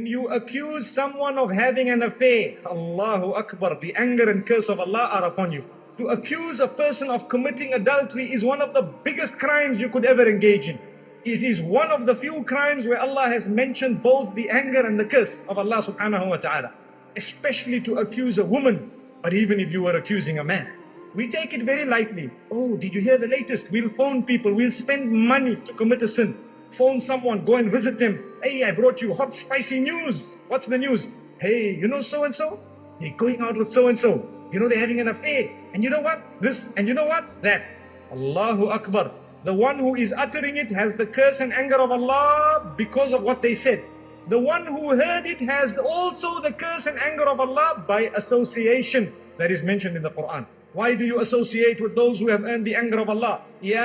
When you accuse someone of having an affair, Allahu Akbar, the anger and curse of Allah are upon you. To accuse a person of committing adultery is one of the biggest crimes you could ever engage in. It is one of the few crimes where Allah has mentioned both the anger and the curse of Allah subhanahu wa ta'ala. Especially to accuse a woman, but even if you were accusing a man. We take it very lightly. Oh, did you hear the latest? We'll phone people, we'll spend money to commit a sin. Phone someone, go and visit them. Hey, I brought you hot, spicy news. What's the news? Hey, you know so-and-so? They're going out with so-and-so. You know they're having an affair. And you know what? This. And you know what? That. Allahu Akbar. The one who is uttering it has the curse and anger of Allah because of what they said. The one who heard it has also the curse and anger of Allah by association that is mentioned in the Quran. Why do you associate with those who have earned the anger of Allah? Ya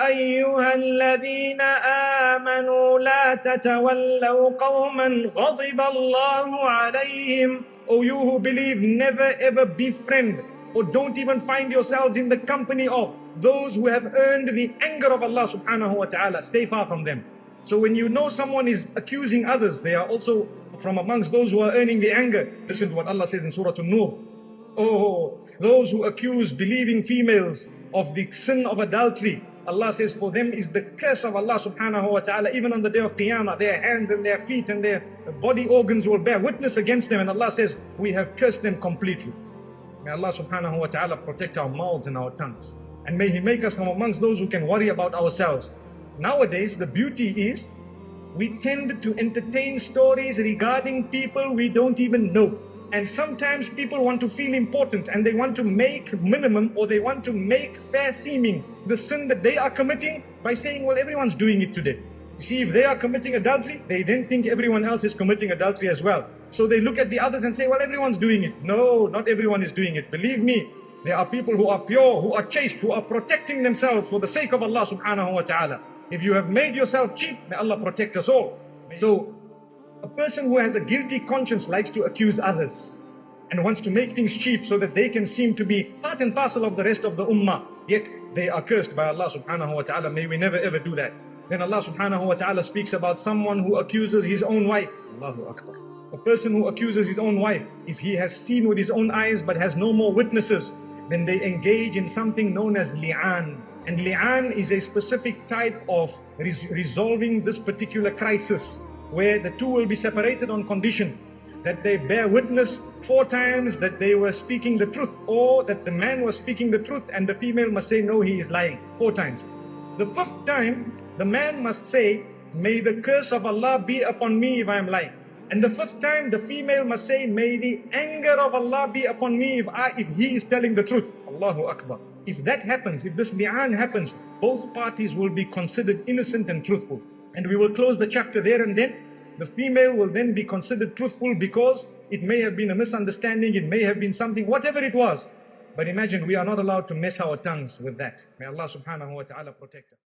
ayyuhalladhina amanu la tatawallaw qawman ghadiba Allahu alayhim. O you who believe, never ever befriend or don't even find yourselves in the company of those who have earned the anger of Allah subhanahu wa ta'ala. Stay far from them. So when you know someone is accusing others, they are also from amongst those who are earning the anger. Listen to what Allah says in Surah An-Nur. Oh, those who accuse believing females of the sin of adultery, Allah says for them is the curse of Allah subhanahu wa ta'ala. Even on the day of Qiyamah, their hands and their feet and their body organs will bear witness against them, and Allah says we have cursed them completely. May Allah subhanahu wa ta'ala protect our mouths and our tongues, and may He make us from amongst those who can worry about ourselves. Nowadays the beauty is we tend to entertain stories regarding people we don't even know. And sometimes people want to feel important and they want to make minimum, or they want to make fair seeming the sin that they are committing by saying, well, everyone's doing it today. You see, if they are committing adultery, they then think everyone else is committing adultery as well. So they look at the others and say, well, everyone's doing it. No, not everyone is doing it. Believe me, there are people who are pure, who are chaste, who are protecting themselves for the sake of Allah subhanahu wa ta'ala. If you have made yourself cheap, may Allah protect us all. So a person who has a guilty conscience likes to accuse others and wants to make things cheap so that they can seem to be part and parcel of the rest of the ummah. Yet they are cursed by Allah subhanahu wa ta'ala. May we never ever do that. Then Allah subhanahu wa ta'ala speaks about someone who accuses his own wife. Allahu Akbar. A person who accuses his own wife, if he has seen with his own eyes but has no more witnesses, then they engage in something known as li'an. And li'an is a specific type of resolving this particular crisis, where the two will be separated on condition that they bear witness 4 times that they were speaking the truth, or that the man was speaking the truth and the female must say no, he is lying 4 times. The 5th time the man must say, may the curse of Allah be upon me if I am lying. And the 5th time the female must say, may the anger of Allah be upon me if he is telling the truth. Allahu Akbar. If that happens, if this li'an happens, both parties will be considered innocent and truthful. And we will close the chapter there, and then the female will then be considered truthful because it may have been a misunderstanding, it may have been something, whatever it was. But imagine, we are not allowed to mess our tongues with that. May Allah subhanahu wa ta'ala protect us.